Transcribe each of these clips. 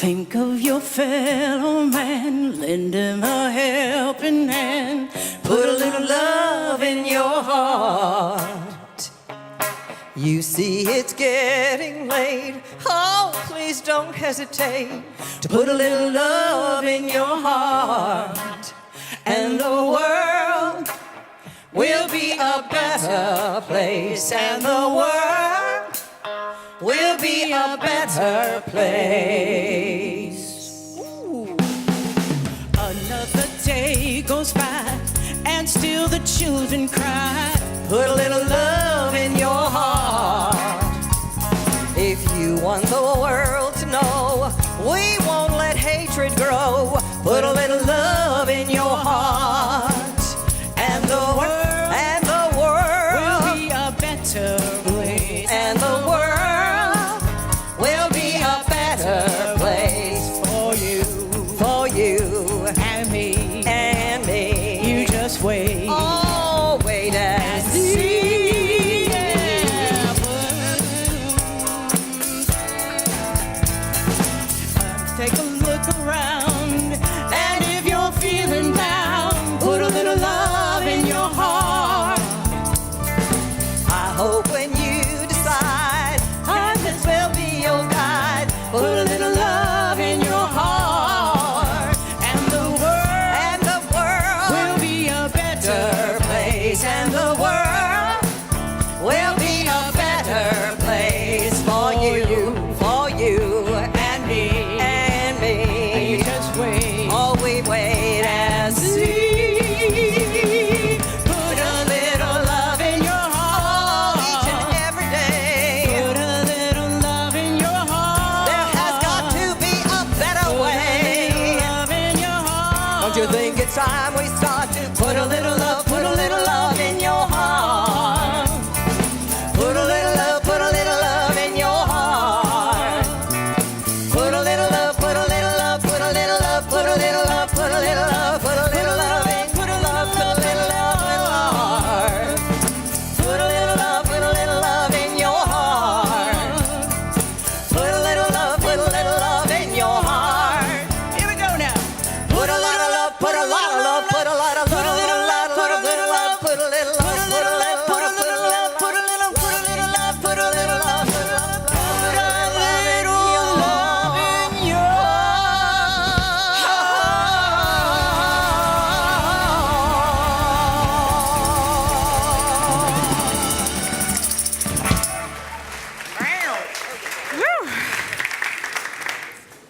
Think of your fellow man, lend him a helping hand, put a little love in your heart. You see it's getting late, oh please don't hesitate to put a little love in your heart, and the world will be a better place, and the world will be a better place. Ooh. Another day goes by and still the children cry. Put a little love in your heart. If you want the world to know we won't let hatred grow, put a little love in your heart, and the world will be a better place, and the world will be a better place for you and me, You just wait. Oh, wait and see. Yeah. Take a look around, and if you're feeling down, put a little love in your heart. I hope when you decide this will be your guide, put a little love in your heart, and the world will be a better place, and the world will be a better place for you and me, You just wait. Oh, we wait and see. Put a little love in your heart each and every day. Put a little love in your heart. There has got to be a better way. Put a little love in your heart. Don't you think it's time we start to put a little love in your heart? Put a little love in your heart. Put a little love, put a little love, put a little love, put a little love, put a little love, put a little love in, put a love, put a little love in your heart. Put a little love in your heart. Put a little love in your heart. Here we go now. Put a lot of love, put a lot of love, put a lot of love, put a little love, put a little love, put a little love, put a little love, put a little love, put a little love, put a little love, put a little love, put a little love in your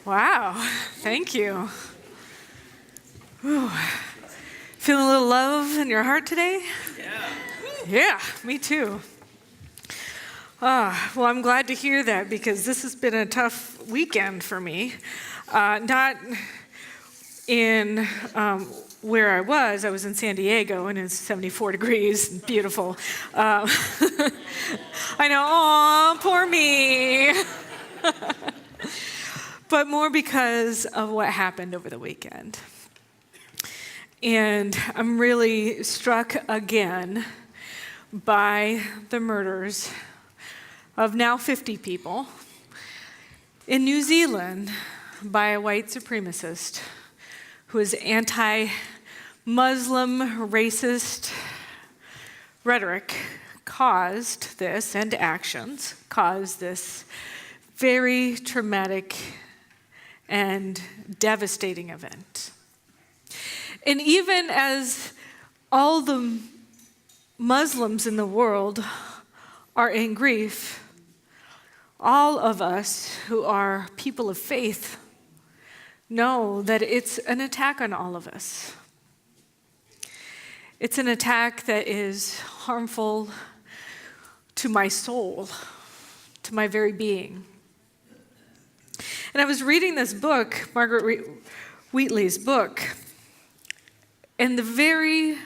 Wow, thank you. Whew. Feeling a little love in your heart today? Yeah, me too. Well, I'm glad to hear that because this has been a tough weekend for me. Not in where I was in San Diego and it's 74 degrees and beautiful. I know, aw, poor me. But more because of what happened over the weekend. And I'm really struck again by the murders of now 50 people in New Zealand by a white supremacist who is anti-Muslim racist rhetoric caused this, and actions caused this very traumatic and devastating event. And even as all the Muslims in the world are in grief, all of us who are people of faith know that it's an attack on all of us. It's an attack that is harmful to my soul, to my very being. And I was reading this book, Margaret Wheatley's book, and the very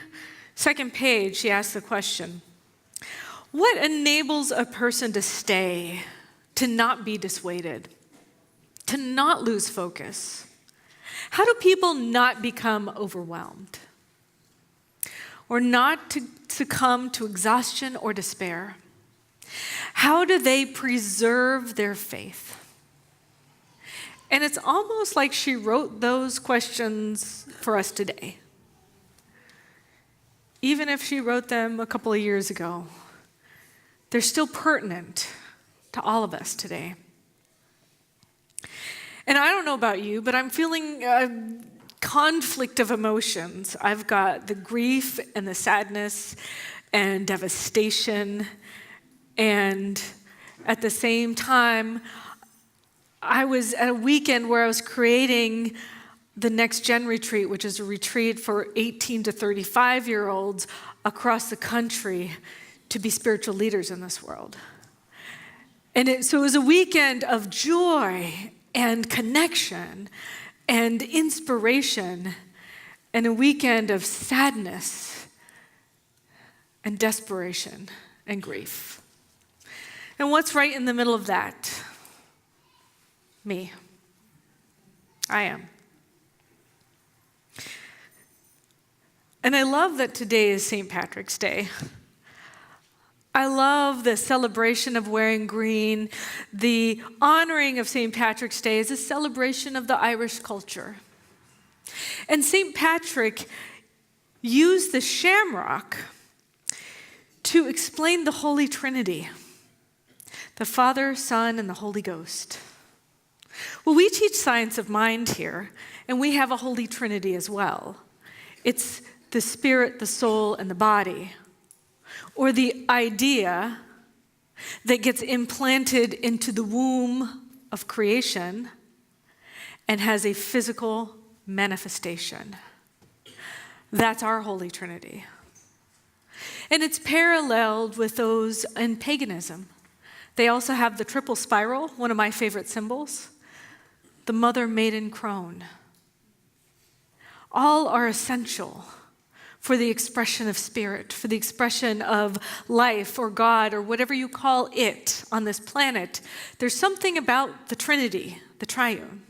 second page, she asked the question, what enables a person to stay, to not be dissuaded, to not lose focus? How do people not become overwhelmed? Or not to succumb to exhaustion or despair? How do they preserve their faith? And it's almost like she wrote those questions for us today. Even if she wrote them a couple of years ago, they're still pertinent to all of us today. And I don't know about you, but I'm feeling a conflict of emotions. I've got the grief and the sadness and devastation, and at the same time, I was at a weekend where I was creating the Next Gen Retreat, which is a retreat for 18 to 35-year-olds across the country to be spiritual leaders in this world. And so it was a weekend of joy and connection and inspiration, and a weekend of sadness and desperation and grief. And what's right in the middle of that? Me. I am. And I love that today is St. Patrick's Day. I love the celebration of wearing green. The honoring of St. Patrick's Day is a celebration of the Irish culture. And St. Patrick used the shamrock to explain the Holy Trinity, the Father, Son, and the Holy Ghost. Well, we teach science of mind here, and we have a Holy Trinity as well. It's the spirit, the soul, and the body, or the idea that gets implanted into the womb of creation and has a physical manifestation. That's our Holy Trinity. And it's paralleled with those in paganism. They also have the triple spiral, one of my favorite symbols, the mother, maiden, crone. All are essential for the expression of spirit, for the expression of life or God or whatever you call it on this planet. There's something about the Trinity, the triune.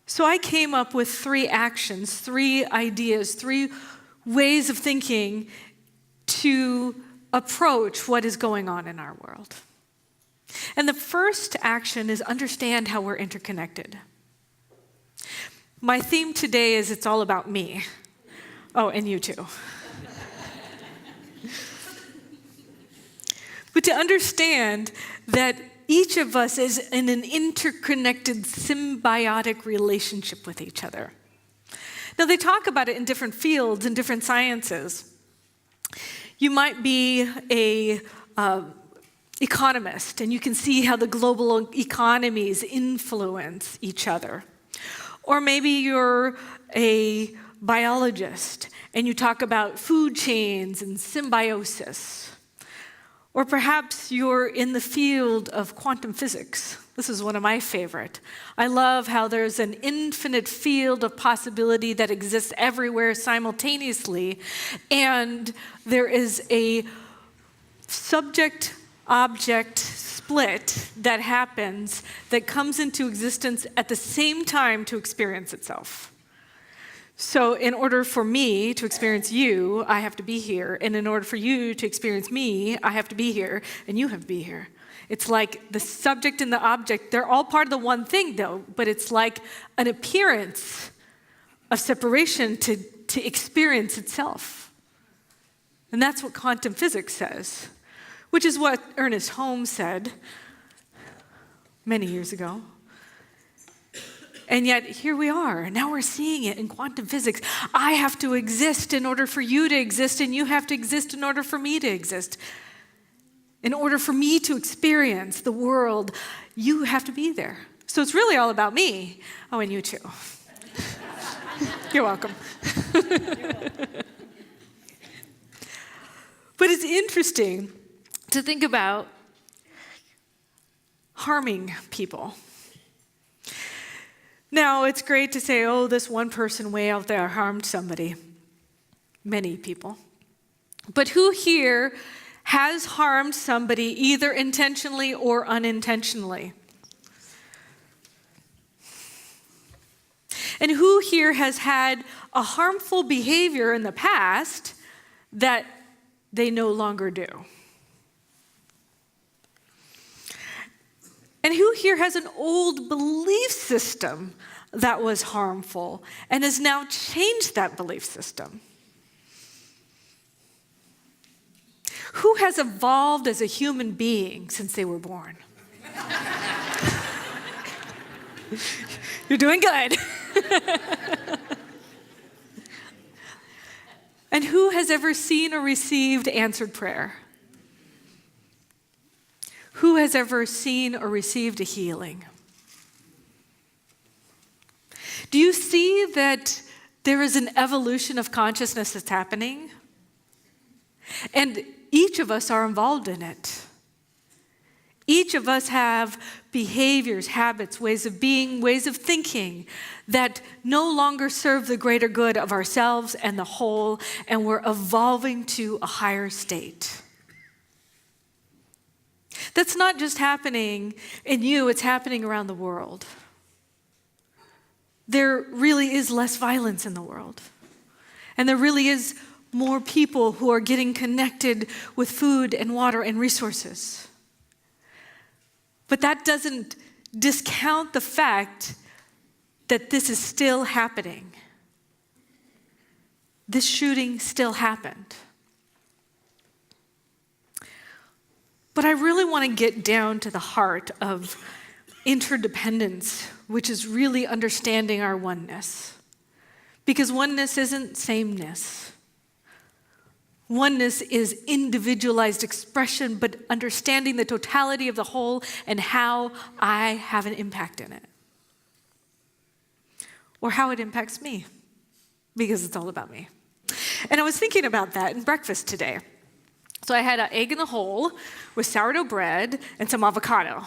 So I came up with 3 actions, 3 ideas, 3 ways of thinking to approach what is going on in our world. And the first action is understand how we're interconnected. My theme today is it's all about me. Oh, and you too. But to understand that each of us is in an interconnected, symbiotic relationship with each other. Now, they talk about it in different fields, in different sciences. You might be a economist, and you can see how the global economies influence each other. Or maybe you're a biologist, and you talk about food chains and symbiosis. Or perhaps you're in the field of quantum physics. This is one of my favorite. I love how there's an infinite field of possibility that exists everywhere simultaneously, and there is a subject-object split that happens that comes into existence at the same time to experience itself. So in order for me to experience you, I have to be here. And in order for you to experience me, I have to be here, and you have to be here. It's like the subject and the object, they're all part of the one thing, though, but it's like an appearance of separation to experience itself. And that's what quantum physics says, which is what Ernest Holmes said many years ago. And yet, here we are. Now we're seeing it in quantum physics. I have to exist in order for you to exist, and you have to exist in order for me to exist. In order for me to experience the world, you have to be there. So it's really all about me. Oh, and you too. You're welcome. But it's interesting to think about harming people. Now, it's great to say, oh, this one person way out there harmed somebody. Many people. But who here has harmed somebody either intentionally or unintentionally? And who here has had a harmful behavior in the past that they no longer do? And who here has an old belief system that was harmful and has now changed that belief system? Who has evolved as a human being since they were born? You're doing good. And who has ever seen or received answered prayer? Who has ever seen or received a healing? Do you see that there is an evolution of consciousness that's happening? And each of us are involved in it. Each of us have behaviors, habits, ways of being, ways of thinking that no longer serve the greater good of ourselves and the whole, and we're evolving to a higher state. That's not just happening in you, it's happening around the world. There really is less violence in the world. And there really is more people who are getting connected with food and water and resources. But that doesn't discount the fact that this is still happening. This shooting still happened. But I really want to get down to the heart of interdependence, which is really understanding our oneness. Because oneness isn't sameness. Oneness is individualized expression, but understanding the totality of the whole and how I have an impact in it. Or how it impacts me, because it's all about me. And I was thinking about that in breakfast today. So I had an egg in the hole with sourdough bread and some avocado,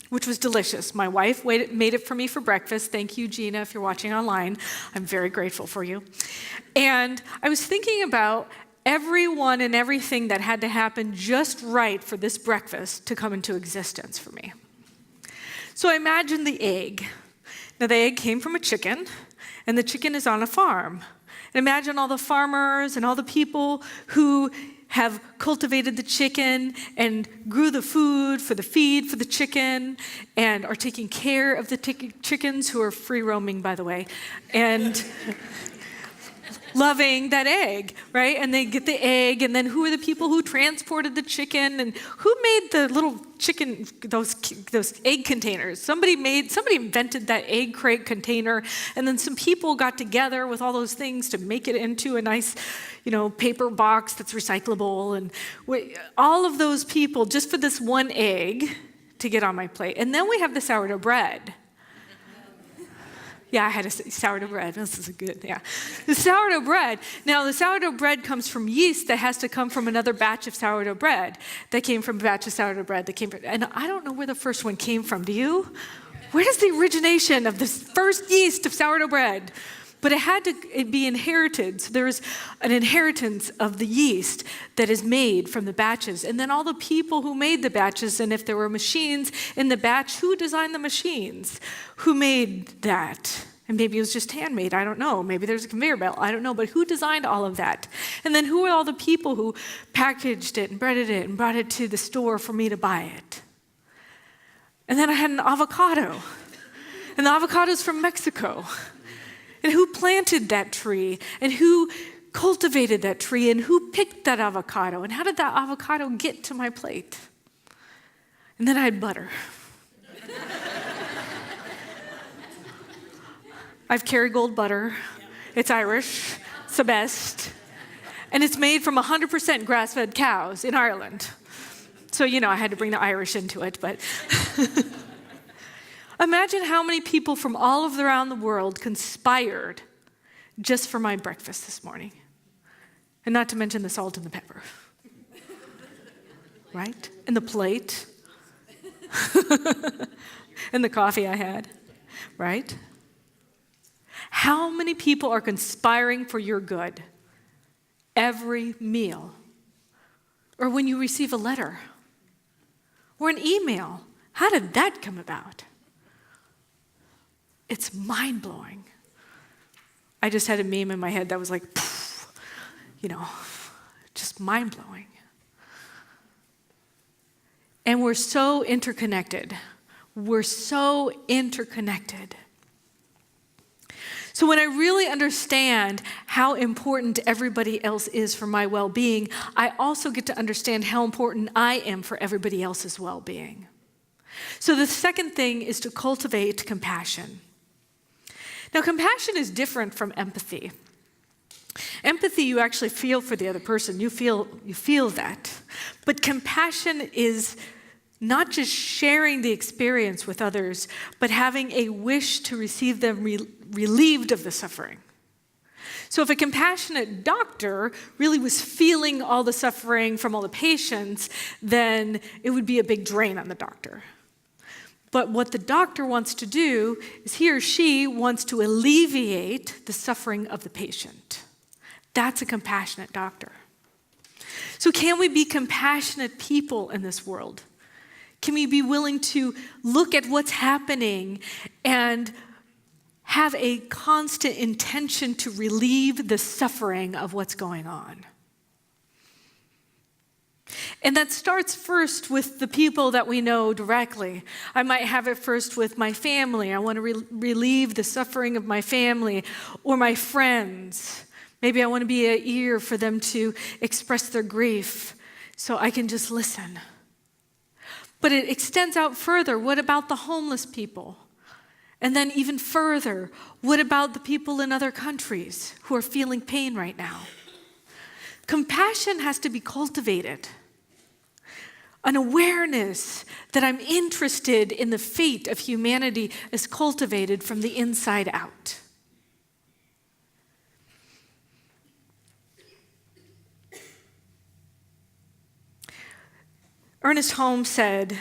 which was delicious. My wife made it for me for breakfast. Thank you, Gina, if you're watching online. I'm very grateful for you. And I was thinking about everyone and everything that had to happen just right for this breakfast to come into existence for me. So I imagined the egg. Now, the egg came from a chicken, and the chicken is on a farm. And imagine all the farmers and all the people who have cultivated the chicken and grew the food for the feed for the chicken and are taking care of the chickens, who are free roaming, by the way, and loving that egg, right? And they get the egg, and then who are the people who transported the chicken, and who made the little chicken, those egg containers? Somebody invented that egg crate container, and then some people got together with all those things to make it into a nice, paper box that's recyclable, and all of those people just for this one egg to get on my plate. And then we have the sourdough bread. Yeah, I had a sourdough bread. This is good, yeah. The sourdough bread. Now, the sourdough bread comes from yeast that has to come from another batch of sourdough bread. That came from a batch of sourdough bread that came from, and I don't know where the first one came from. Do you? Where does the origination of this first yeast of sourdough bread? But it had to be inherited. So there's an inheritance of the yeast that is made from the batches. And then all the people who made the batches, and if there were machines in the batch, who designed the machines? Who made that? And maybe it was just handmade, I don't know. Maybe there's a conveyor belt, I don't know. But who designed all of that? And then who are all the people who packaged it and breaded it and brought it to the store for me to buy it? And then I had an avocado. And the avocado's from Mexico. And who planted that tree, and who cultivated that tree, and who picked that avocado, and how did that avocado get to my plate? And then I had butter. I've Kerrygold butter. It's Irish. It's the best. And it's made from 100% grass-fed cows in Ireland. So, I had to bring the Irish into it, but... Imagine how many people from all around the world conspired just for my breakfast this morning. And not to mention the salt and the pepper. Right? And the plate. And the coffee I had. Right? How many people are conspiring for your good? Every meal. Or when you receive a letter. Or an email. How did that come about? It's mind-blowing. I just had a meme in my head that was like, just mind-blowing. And we're so interconnected. We're so interconnected. So when I really understand how important everybody else is for my well-being, I also get to understand how important I am for everybody else's well-being. So the second thing is to cultivate compassion. Now, compassion is different from empathy. Empathy, you actually feel for the other person. You feel that. But compassion is not just sharing the experience with others, but having a wish to receive them relieved of the suffering. So if a compassionate doctor really was feeling all the suffering from all the patients, then it would be a big drain on the doctor. But what the doctor wants to do is he or she wants to alleviate the suffering of the patient. That's a compassionate doctor. So can we be compassionate people in this world? Can we be willing to look at what's happening and have a constant intention to relieve the suffering of what's going on? And that starts first with the people that we know directly. I might have it first with my family. I want to relieve the suffering of my family or my friends. Maybe I want to be an ear for them to express their grief so I can just listen. But it extends out further. What about the homeless people? And then even further, what about the people in other countries who are feeling pain right now? Compassion has to be cultivated. An awareness that I'm interested in the fate of humanity is cultivated from the inside out. Ernest Holmes said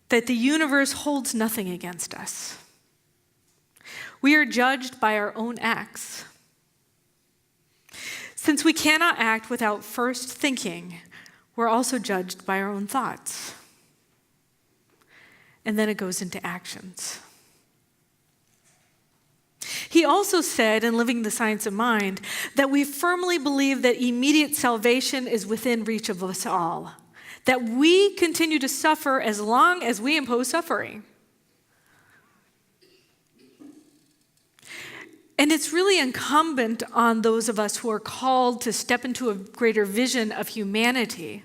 that the universe holds nothing against us. We are judged by our own acts. Since we cannot act without first thinking, we're also judged by our own thoughts. And then it goes into actions. He also said in Living the Science of Mind that we firmly believe that immediate salvation is within reach of us all. That we continue to suffer as long as we impose suffering. And it's really incumbent on those of us who are called to step into a greater vision of humanity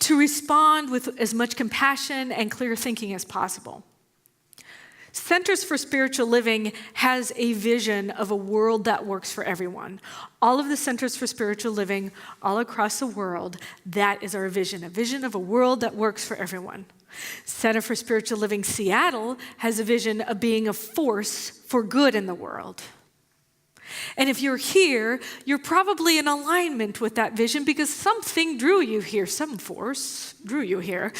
to respond with as much compassion and clear thinking as possible. Centers for Spiritual Living has a vision of a world that works for everyone. All of the Centers for Spiritual Living all across the world, that is our vision, a vision of a world that works for everyone. Center for Spiritual Living Seattle has a vision of being a force for good in the world. And if you're here, you're probably in alignment with that vision because something drew you here, some force drew you here.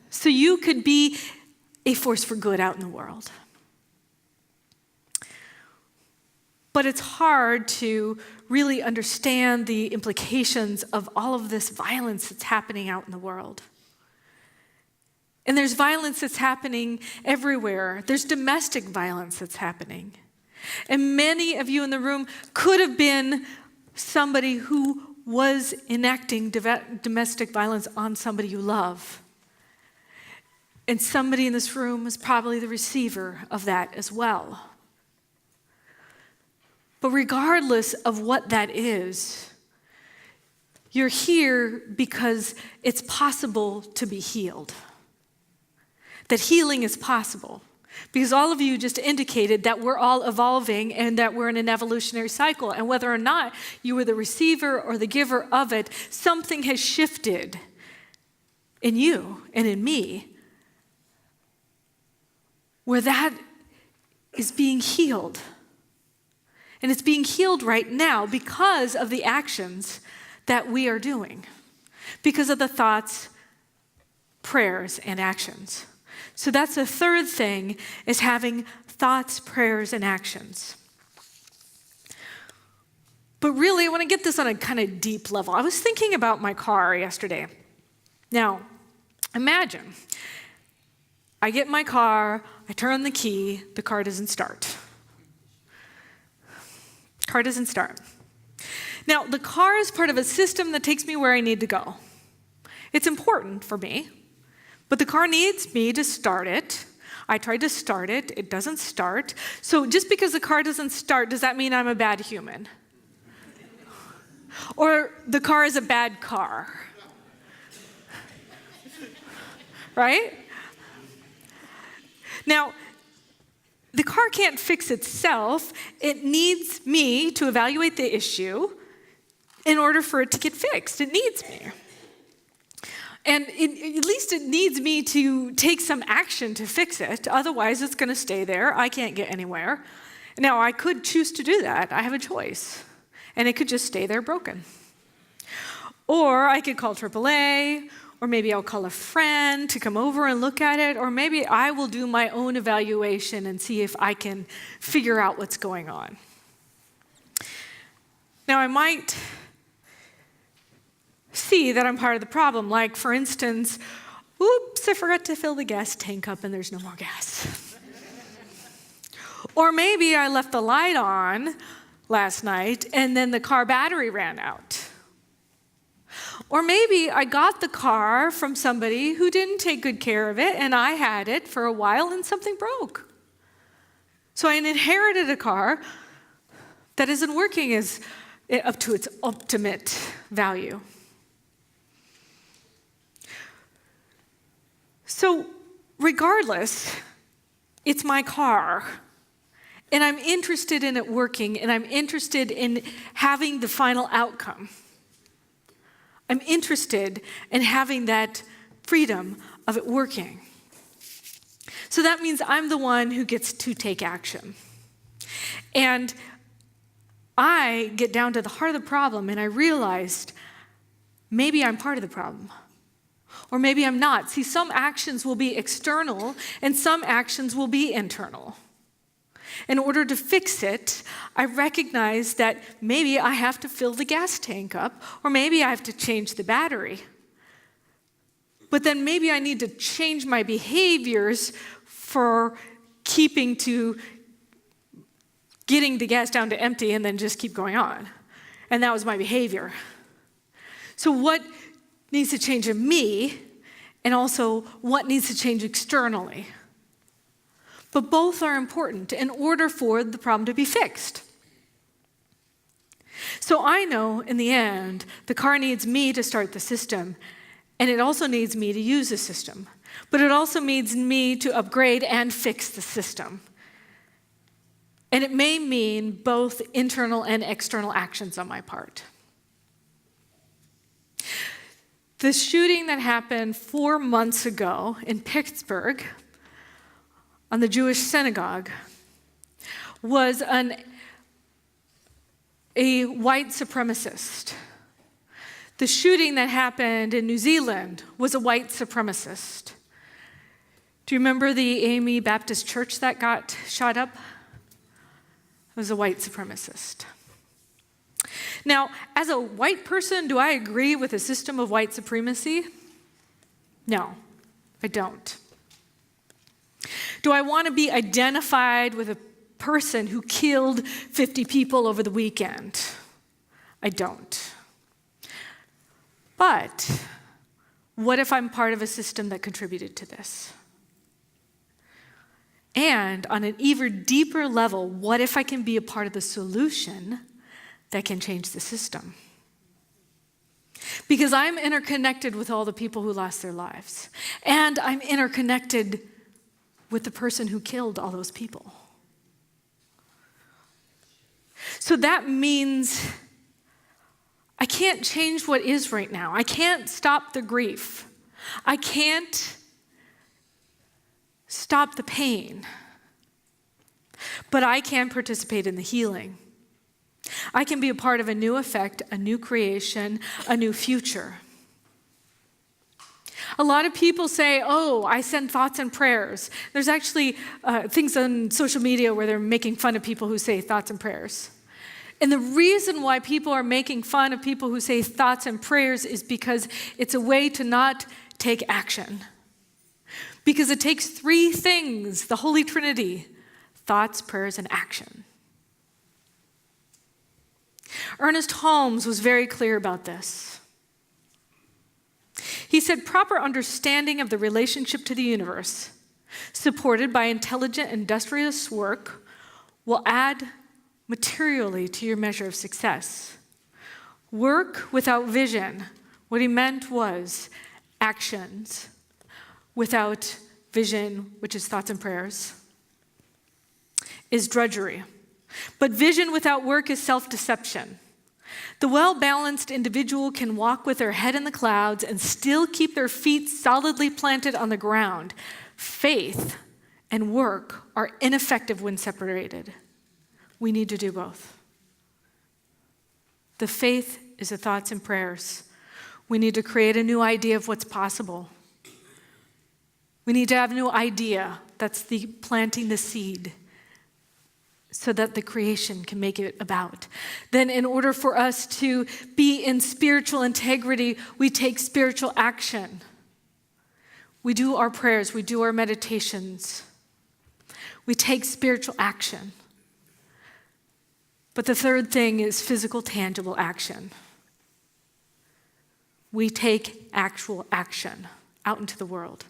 So you could be a force for good out in the world. But it's hard to really understand the implications of all of this violence that's happening out in the world. And there's violence that's happening everywhere. There's domestic violence that's happening. And many of you in the room could have been somebody who was enacting domestic violence on somebody you love. And somebody in this room is probably the receiver of that as well. But regardless of what that is, you're here because it's possible to be healed. That healing is possible. Because all of you just indicated that we're all evolving and that we're in an evolutionary cycle. And whether or not you were the receiver or the giver of it, something has shifted in you and in me where that is being healed. And it's being healed right now because of the actions that we are doing, because of the thoughts, prayers, and actions. So that's the third thing, is having thoughts, prayers, and actions. But really, I want to get this on a kind of deep level. I was thinking about my car yesterday. Now, imagine, I get in my car, I turn the key, the car doesn't start. Car doesn't start. Now, the car is part of a system that takes me where I need to go. It's important for me, But the car needs me to start it. I tried to start it. It doesn't start. So just because the car doesn't start, does that mean I'm a bad human? Or the car is a bad car? Right? Now, the car can't fix itself. It needs me to evaluate the issue in order for it to get fixed. It needs me. And at least it needs me to take some action to fix it. Otherwise, it's going to stay there. I can't get anywhere. Now, I could choose to do that. I have a choice. And it could just stay there broken. Or I could call AAA, or maybe I'll call a friend to come over and look at it, or maybe I will do my own evaluation and see if I can figure out what's going on. Now, I might see that I'm part of the problem. Like, for instance, oops, I forgot to fill the gas tank up and there's no more gas. Or maybe I left the light on last night and then the car battery ran out. Or maybe I got the car from somebody who didn't take good care of it and I had it for a while and something broke. So I inherited a car that isn't working up to its ultimate value. So regardless, it's my car, and I'm interested in it working, and I'm interested in having the final outcome. I'm interested in having that freedom of it working. So that means I'm the one who gets to take action. And I get down to the heart of the problem, and I realized maybe I'm part of the problem. Or maybe I'm not. See, some actions will be external and some actions will be internal. In order to fix it, I recognize that maybe I have to fill the gas tank up, or maybe I have to change the battery. But then maybe I need to change my behaviors for getting the gas down to empty and then just keep going on. And that was my behavior. So what needs to change in me, and also what needs to change externally? But both are important in order for the problem to be fixed. So I know in the end, the car needs me to start the system, and it also needs me to use the system. But it also needs me to upgrade and fix the system. And it may mean both internal and external actions on my part. The shooting that happened 4 months ago in Pittsburgh on the Jewish synagogue was a white supremacist. The shooting that happened in New Zealand was a white supremacist. Do you remember the AME Baptist Church that got shot up? It was a white supremacist. Now, as a white person, do I agree with a system of white supremacy? No, I don't. Do I want to be identified with a person who killed 50 people over the weekend? I don't. But what if I'm part of a system that contributed to this? And on an even deeper level, what if I can be a part of the solution that can change the system? Because I'm interconnected with all the people who lost their lives. And I'm interconnected with the person who killed all those people. So that means I can't change what is right now. I can't stop the grief. I can't stop the pain. But I can participate in the healing. I can be a part of a new effect, a new creation, a new future. A lot of people say, oh, I send thoughts and prayers. There's actually things on social media where they're making fun of people who say thoughts and prayers. And the reason why people are making fun of people who say thoughts and prayers is because it's a way to not take action. Because it takes 3 things, the Holy Trinity: thoughts, prayers, and action. Ernest Holmes was very clear about this. He said, proper understanding of the relationship to the universe, supported by intelligent industrious work, will add materially to your measure of success. Work without vision, what he meant was actions without vision, which is thoughts and prayers, is drudgery. But vision without work is self-deception. The well-balanced individual can walk with their head in the clouds and still keep their feet solidly planted on the ground. Faith and work are ineffective when separated. We need to do both. The faith is the thoughts and prayers. We need to create a new idea of what's possible. We need to have a new idea. That's the planting the seed so that the creation can make it about. Then in order for us to be in spiritual integrity, we take spiritual action. We do our prayers, we do our meditations. We take spiritual action. But the third thing is physical, tangible action. We take actual action out into the world.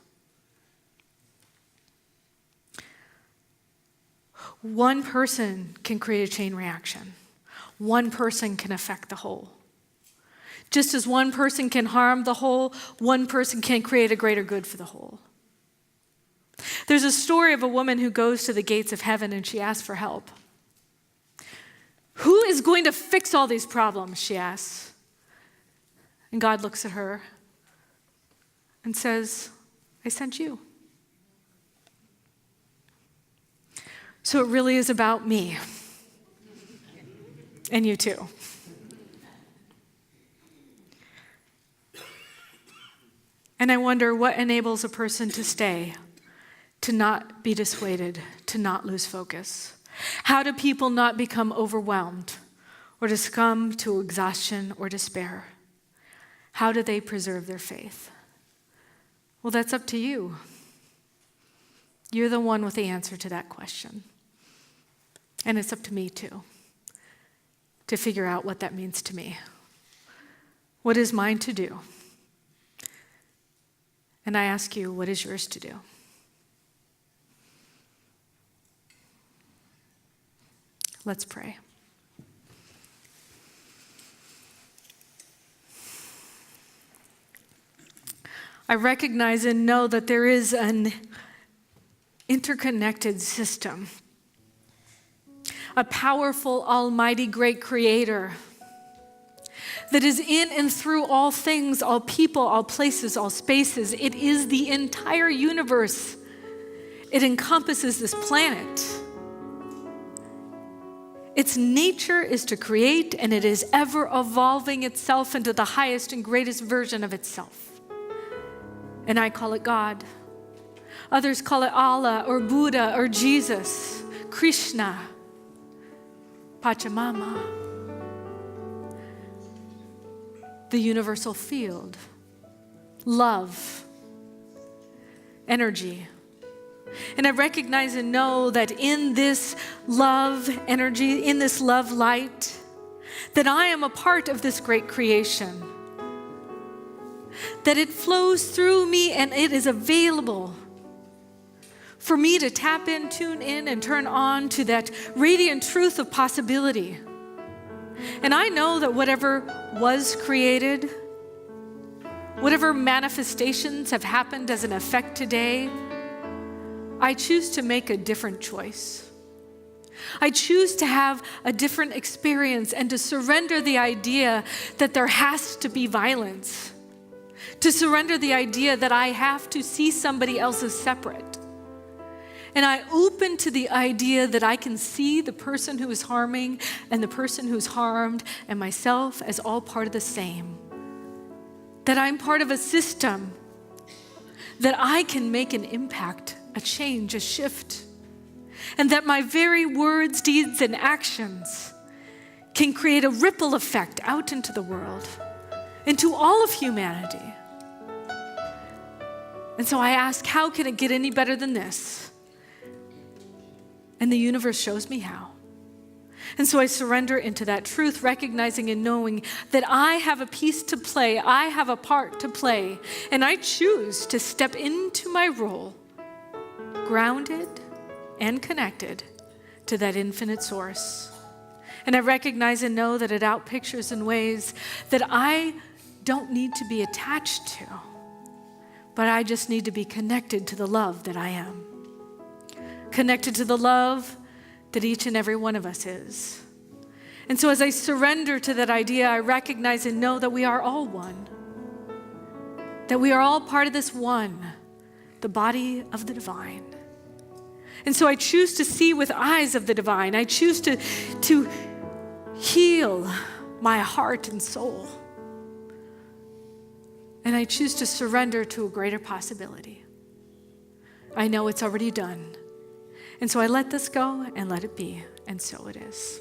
One person can create a chain reaction. One person can affect the whole. Just as one person can harm the whole, one person can create a greater good for the whole. There's a story of a woman who goes to the gates of heaven and she asks for help. Who is going to fix all these problems, she asks. And God looks at her and says, I sent you. So it really is about me. And you too. And I wonder what enables a person to stay, to not be dissuaded, to not lose focus. How do people not become overwhelmed or to succumb to exhaustion or despair? How do they preserve their faith? Well, that's up to you. You're the one with the answer to that question. And it's up to me too, to figure out what that means to me. What is mine to do? And I ask you, what is yours to do? Let's pray. I recognize and know that there is an interconnected system, a powerful, almighty, great creator that is in and through all things, all people, all places, all spaces. It is the entire universe. It encompasses this planet. Its nature is to create, and it is ever evolving itself into the highest and greatest version of itself. And I call it God. Others call it Allah or Buddha or Jesus, Krishna, Pachamama, the universal field, love, energy. And I recognize and know that in this love energy, in this love light, that I am a part of this great creation. That it flows through me and it is available for me to tap in, tune in, and turn on to that radiant truth of possibility. And I know that whatever was created, whatever manifestations have happened as an effect today, I choose to make a different choice. I choose to have a different experience and to surrender the idea that there has to be violence, to surrender the idea that I have to see somebody else as separate. And I open to the idea that I can see the person who is harming and the person who's harmed and myself as all part of the same. That I'm part of a system, that I can make an impact, a change, a shift. And that my very words, deeds, and actions can create a ripple effect out into the world, into all of humanity. And so I ask, how can it get any better than this? And the universe shows me how. And so I surrender into that truth, recognizing and knowing that I have a piece to play, I have a part to play, and I choose to step into my role, grounded and connected to that infinite source. And I recognize and know that it outpictures in ways that I don't need to be attached to, but I just need to be connected to the love that I am. Connected to the love that each and every one of us is. And so as I surrender to that idea, I recognize and know that we are all one. That we are all part of this one, the body of the divine. And so I choose to see with eyes of the divine. I choose to heal my heart and soul. And I choose to surrender to a greater possibility. I know it's already done. And so I let this go and let it be. And so it is.